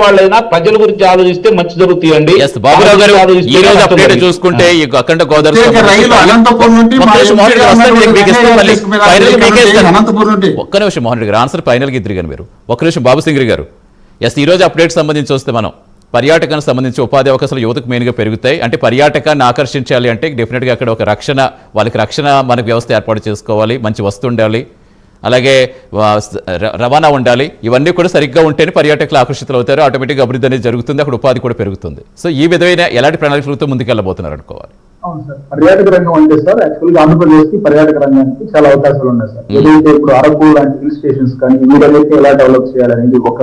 వాళ్ళైనా ప్రజల గురించి ఆలోచిస్తే మంచి జరుగుతాయండి. బాబురావు గారు ఈ రోజు అప్డేట్ చూసుకుంటే అఖండ గోదావరి ఒక్క నిమిషం మోహన్ రెడ్డి గారు ఆన్సర్ ఫైనల్ గా ఇద్దరు గారు మీరు ఒక్క నిమిషం బాబు సింగ్రి గారు. ఈ రోజు అప్డేట్ సంబంధించి వస్తే మనం పర్యాటకానికి సంబంధించి ఉపాధి అవకాశాలు యువతకు మెయిన్గా పెరుగుతాయి. అంటే పర్యాటకాన్ని ఆకర్షించాలి అంటే డెఫినెట్గా అక్కడ ఒక రక్షణ వాళ్ళకి రక్షణ మనకు వ్యవస్థ ఏర్పాటు చేసుకోవాలి, మంచి వస్తు ఉండాలి, అలాగే రవాణా ఉండాలి. ఇవన్నీ కూడా సరిగ్గా ఉంటేనే పర్యాటకులు ఆకర్షితులు అవుతారు, ఆటోమేటిక్గా అభివృద్ధి అనేది జరుగుతుంది, అక్కడ ఉపాధి కూడా పెరుగుతుంది. సో ఈ విధమైన ఎలాంటి ప్రణాళికలతో ముందుకెళ్ళబోతున్నారు అనుకోవాలి. అవును సార్, పర్యాటక రంగం అంటే సార్ యాక్చువల్గా ఆంధ్రప్రదేశ్ కి పర్యాటక రంగానికి చాలా అవకాశాలు ఉన్నాయి సార్. ఏదైతే ఇప్పుడు అరకు లాంటి హిల్ స్టేషన్స్ కానీ వీటన్నిటిని ఎలా డెవలప్ చేయాలనేది ఒక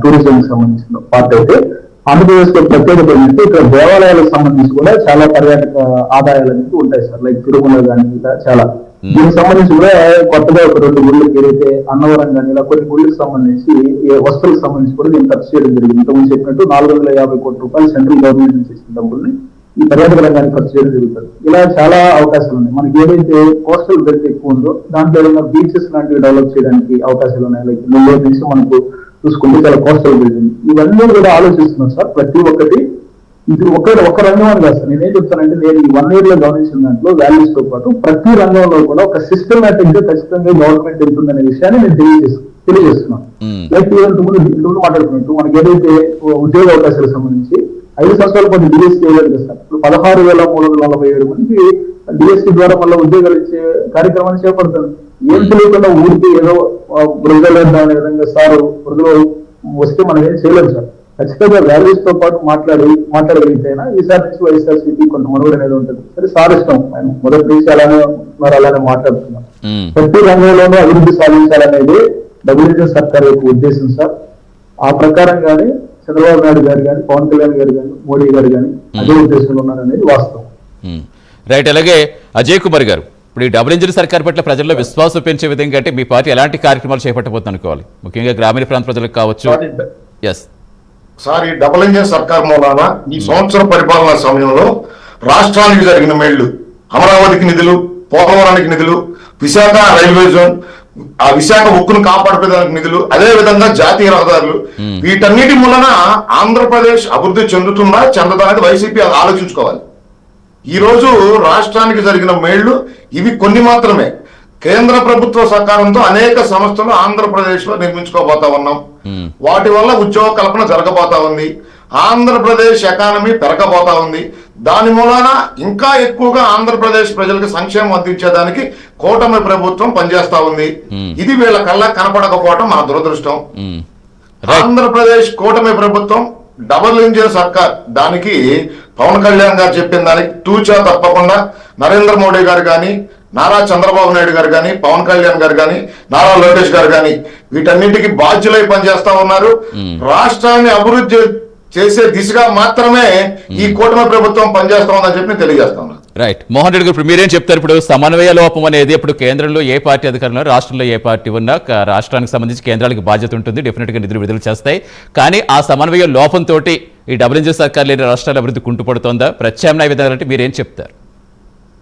టూరిజం కి సంబంధించిన పార్ట్ అయితే ఆంధ్రప్రదేశ్ లో ప్రత్యేకత ఏంటంటే ఇక్కడ దేవాలయాలకు సంబంధించి కూడా చాలా పర్యాటక ఆదాయాలు అనేది ఉంటాయి సార్. లైక్ తిరుమల కానీ ఇలా చాలా దీనికి సంబంధించి కూడా కొత్తగా ఒక 2 గుళ్ళకి ఏదైతే అన్నవరం కానీ ఇలా కొన్ని గుళ్ళకి సంబంధించి వస్తువులకు సంబంధించి కూడా దీన్ని ఖర్చు చేయడం జరిగింది. ఇంతకుముందు చెప్పినట్టు 450 కోట్ల రూపాయలు సెంట్రల్ గవర్నమెంట్ నుంచి ఇచ్చిన డబ్బుల్ని ఈ పర్యాటక రంగానికి ఖర్చు చేయడం జరుగుతుంది. ఇలా చాలా అవకాశాలు ఉన్నాయి. మనకి ఏదైతే కోస్టల్ బెల్ట్ ఎక్కువ ఉందో దాంట్లో ఏదైనా బీచెస్ లాంటివి డెవలప్ చేయడానికి అవకాశాలు ఉన్నాయి. లైక్ నెల్లూరు నుంచి మనకు చూసుకుంటే చాలా కోస్టల్ బెల్ట్ ఉంది. ఇవన్నీ కూడా ఆలోచిస్తున్నాం సార్. ప్రతి ఒక్కటి ఇది ఒక రంగం అని కాదు సార్. నేనేం చెప్తానంటే నేను ఈ 1 year లో గమనించిన దాంట్లో వాల్యూస్ తో పాటు ప్రతి రంగంలో కూడా ఒక సిస్టమేటిక్ గా ఖచ్చితంగా గవర్నమెంట్ వెళ్తుందనే విషయాన్ని నేను తెలియజేస్తున్నాను. లైక్ ఇంతకుముందు మాట్లాడుతున్నట్టు మనకి ఏదైతే ఉద్యోగ అవకాశాలకు సంబంధించి 5 సంవత్సరాల పాటు డిఎస్సీ వేయలేదు కదా సార్. ఇప్పుడు 16,347 మందికి డిఎస్సీ ద్వారా మళ్ళీ ఉద్యోగాలు ఇచ్చే కార్యక్రమాన్ని చేపడుతుంది. ఏం తెలియకుండా ఊరికి ఏదో వృద్ధులు అనే విధంగా సార్ వృద్ధులు వస్తే మనం ఏం చేయలేదు సార్. ఖచ్చితంగా వాల్యూస్ తో పాటు మాట్లాడగలిగితేనా ఈసారి నుంచి వైఎస్ఆర్సీపీ కొంత మనుగడ అనేది ఉంటుంది. సరే సార్ ఇష్టం, ఆయన మొదటి నుంచి అలానే మాట్లాడుతున్నాం. ప్రతి రంగంలోనూ అభివృద్ధి సాధించాలనేది డబ్ల్యూహెచ్ఎస్ సర్కార్ యొక్క ఉద్దేశం సార్. ఆ ప్రకారంగానే చంద్రబాబు నాయుడు గారు కానీ పవన్ కళ్యాణ్ గారు కానీ మోడీ గారు కానీ అదే ఉద్దేశంలో ఉన్నారనేది వాస్తవం. రైట్. అలాగే అజయ్ కుమార్ గారు, ఇప్పుడు ఈ డబుల్ ఇంజిన్ సర్కార్ పట్ల ప్రజల్లో విశ్వాసం పెంచే విధంగా అంటే మీ పార్టీ ఎలాంటి కార్యక్రమాలు చేపట్టబోతుంది అనుకోవాలి, ముఖ్యంగా గ్రామీణ ప్రాంత ప్రజలకు కావచ్చు? ఎస్ సార్, ఈ డబుల్ ఇంజిన్ సర్కార్ మూలాన ఈ సంవత్సర పరిపాలనా సమయంలో రాష్ట్రానికి జరిగిన మేళ్లు, అమరావతికి నిధులు, పోలవరానికి నిధులు, విశాఖ రైల్వే జోన్, ఆ విశాఖ ఉక్కును కాపాడుకోవడానికి నిధులు, అదే విధంగా జాతీయ రహదారులు, వీటన్నిటి మూలన ఆంధ్రప్రదేశ్ అభివృద్ధి చెందుతుందా చెందదనేది వైసీపీ ఆలోచించుకోవాలి. ఈ రోజు రాష్ట్రానికి జరిగిన మేళ్లు ఇవి కొన్ని మాత్రమే. కేంద్ర ప్రభుత్వ సహకారంతో అనేక సంస్థలు ఆంధ్రప్రదేశ్ లో నిర్మించుకోబోతా ఉన్నాం. వాటి వల్ల ఉద్యోగ కల్పన జరగబోతా ఉంది. ఆంధ్రప్రదేశ్ ఎకానమీ పెరగబోతా ఉంది. దాని మూలాన ఇంకా ఎక్కువగా ఆంధ్రప్రదేశ్ ప్రజలకు సంక్షేమం అందించేదానికి కూటమి ప్రభుత్వం పనిచేస్తా ఉంది. ఇది వీళ్ళ కళ్ళ కనపడకపోవటం మన దురదృష్టం. ఆంధ్రప్రదేశ్ కూటమి ప్రభుత్వం డబుల్ ఇంజిన్ సర్కార్, దానికి పవన్ కళ్యాణ్ గారు చెప్పిన దానికి తూచా తప్పకుండా నరేంద్ర మోడీ గారు కానీ, నారా చంద్రబాబు నాయుడు గారు కానీ, పవన్ కళ్యాణ్ గారు కానీ, నారా లోకేష్ గారు కానీ వీటన్నిటికీ బాధ్యులై పనిచేస్తా ఉన్నారు. రాష్ట్రాన్ని అభివృద్ధి చేసే దిశగా మాత్రమే ఈ కూటమి ప్రభుత్వం పనిచేస్తా ఉందని చెప్పి తెలియజేస్తా ఉన్నారు. రైట్. మోహన్ రెడ్డి గారు, ఇప్పుడు మీరేం చెప్తారు? ఇప్పుడు సమన్వయ లోపం అనేది ఇప్పుడు కేంద్రంలో ఏ పార్టీ అధికారంలో, రాష్ట్రంలో ఏ పార్టీ ఉన్నా రాష్ట్రానికి సంబంధించి కేంద్రాలకు బాధ్యత ఉంటుంది, డెఫినెట్గా నిధులు విడుదల చేస్తాయి. కానీ ఆ సమన్వయ లోపంతో ఈ డబుల్ ఇంజిన్ సర్కార్ లేని రాష్ట్రాల అభివృద్ధి కుంటుపడుతోందా? ప్రత్యామ్నాయ విధానాలు అంటే మీరేం చెప్తారు?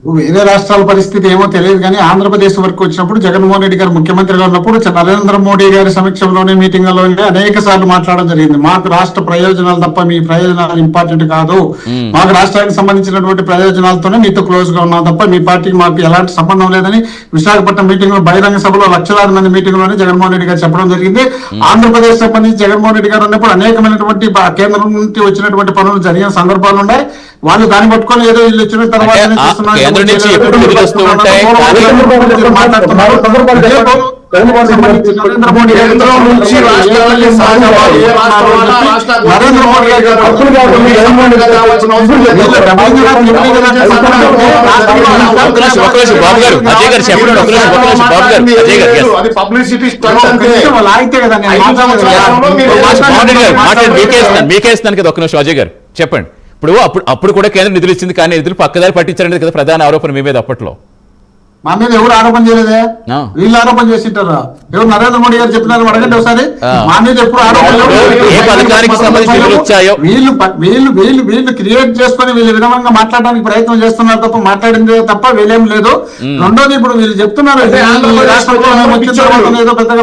వేరే రాష్ట్రాల పరిస్థితి ఏమో తెలియదు కానీ ఆంధ్రప్రదేశ్ వరకు వచ్చినప్పుడు జగన్మోహన్ రెడ్డి గారు ముఖ్యమంత్రిగా ఉన్నప్పుడు నరేంద్ర మోడీ గారి సమక్షంలోనే మీటింగ్లోనే అనేక సార్లు మాట్లాడడం జరిగింది. మాకు రాష్ట్ర ప్రయోజనాలు తప్ప మీ ప్రయోజనాలు ఇంపార్టెంట్ కాదు, మాకు రాష్ట్రానికి సంబంధించినటువంటి ప్రయోజనాలతోనే మీతో క్లోజ్ గా ఉన్నాం తప్ప మీ పార్టీకి మాకు ఎలాంటి సంబంధం లేదని విశాఖపట్నం మీటింగ్ లో, బహిరంగ సభలో లక్షలాది మంది మీటింగ్ లోనే జగన్మోహన్ రెడ్డి గారు చెప్పడం జరిగింది. ఆంధ్రప్రదేశ్ సంబంధించి జగన్మోహన్ రెడ్డి గారు ఉన్నప్పుడు అనేకమైనటువంటి కేంద్రం నుంచి వచ్చినటువంటి పనులు జరిగిన సందర్భాలు ఉన్నాయి. వాళ్ళు దాన్ని పట్టుకొని ఏదో వీళ్ళు వచ్చిన తర్వాత మీకేస్తాను కదా ఒక నిమిషం అజయ్ గారు చెప్పండి. ఇప్పుడు అప్పుడు కూడా కేంద్రం నిధులు ఇచ్చింది కానీ నిధులు పక్కదారి పట్టించారనేది కదా ప్రధాన ఆరోపణ మీ మీద అప్పట్లో. మా మీద ఎవరు ఆరోపణ చేయలేదే, ఆ. వీళ్ళు ఆరోపణ చేసింటారా? ఎవరు నరేంద్ర మోడీ గారు చెప్పినారు అడగండి ఒకసారి. ఆ. మా మీద ఎప్పుడు ఆరోపణ ఏ పథకానికి సంబంధించి నిధులు వచ్చాయో? వీళ్ళు క్రియేట్ చేసుకొని వీళ్ళు విధంగా మాట్లాడడానికి ప్రయత్నం చేస్తున్నారు తప్ప మాట్లాడిందే తప్ప వీళ్ళేం లేదు. రెండోది ఇప్పుడు వీళ్ళు చెప్తున్నారు అంటే ఈ రాష్ట్రంలో మేము వచ్చిన తర్వాత ఏదో పెద్దగా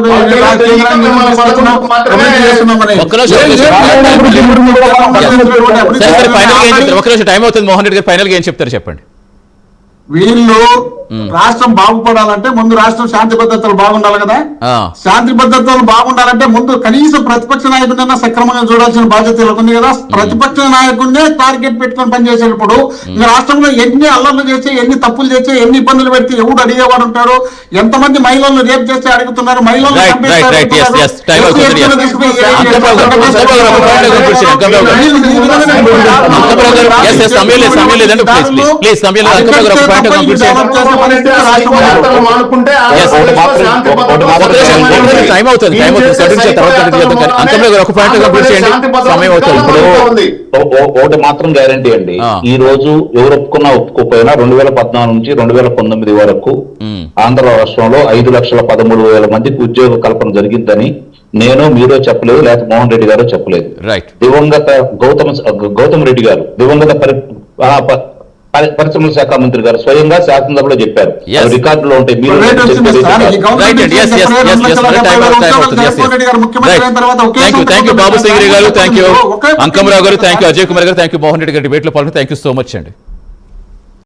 చేస్తున్నామని. ఒక్క నిమిషం, సరే ఫైనల్ గా ఏం చెప్తారు? ఒక నిమిషం టైం అవుతుంది. మోహన్ రెడ్డి గారు ఫైనల్ గా ఏం చెప్తారు చెప్పండి. వీళ్ళు రాష్ట్రం బాగుపడాలంటే ముందు రాష్ట్రం శాంతి భద్రతలు బాగుండాలి కదా. ఆ. శాంతి భద్రతలు బాగుండాలంటే ముందు కనీసం ప్రతిపక్ష నాయకుడినైనా సక్రమంగా చూడాల్సిన బాధ్యత వీళ్ళకు ఉంది కదా. ప్రతిపక్ష నాయకుడినే టార్గెట్ పెట్టుకొని పనిచేసేటప్పుడు ఇంకా రాష్ట్రంలో ఎన్ని అల్లర్లు చేస్తే, ఎన్ని తప్పులు చేస్తే, ఎన్ని ఇబ్బందులు పెడితే ఎవడు అడిగేవాడు ఉంటారు? ఎంతమంది మహిళలను రేప్ చేస్తే అడుగుతున్నారు, మహిళలను Right, చంపేస్తే right, right. Yes, అడుగుతున్నారు. yes. Time అవుతుంది, yes. తీసుకుపోయి అంకమ్రావు గారు, అంకమ్రావు గారు, ఒక point of conclusion. అంకమ్రావు గారు. అంకమ్రావు గారు, yes, yes, సమయం లేదు, సమయం లేదండి. Please, సమయం లేదు. అంకమ్రావు గారు, ఒక point of conclusion. టైం అవుతుంది, తర్వాత అంకమ్రావు గారు ఒక పాయింట్ కంప్లీట్ చేయండి. సమయం అవుతుంది. ఇప్పుడు ఒకటి మాత్రం గ్యారంటీ అండి. ఆ. ఈ రోజు ఎవరు ఒప్పుకున్నా ఒప్పుకోకపోయినా 2014 నుంచి 2019 వరకు ఆంధ్ర రాష్ట్రంలో 5,13,000 మందికి ఉద్యోగ కల్పన జరిగిందని నేను మీరో చెప్పలేదు, లేకపోతే మోహన్ రెడ్డి గారు చెప్పలేదు. రైట్. దివంగత గౌతమ్ రెడ్డి గారు, దివంగత పరిశ్రమల శాఖ మంత్రి గారు స్వయంగా శాసనసభలో చెప్పారు. Yes. అవి రికార్డులో ఉంటాయి. మీరు రైట్ అండి. థ్యాంక్ యూ బాబు సింగ్ గారు, థ్యాంక్ యూ అంకమ్రావు గారు, థ్యాంక్ యూ అజయ్ కుమార్ గారు, థ్యాంక్ యూ మోహన్ రెడ్డి గారు, డిబేట్ లో పాల్గొని థ్యాంక్ యూ సో మచ్ అండి.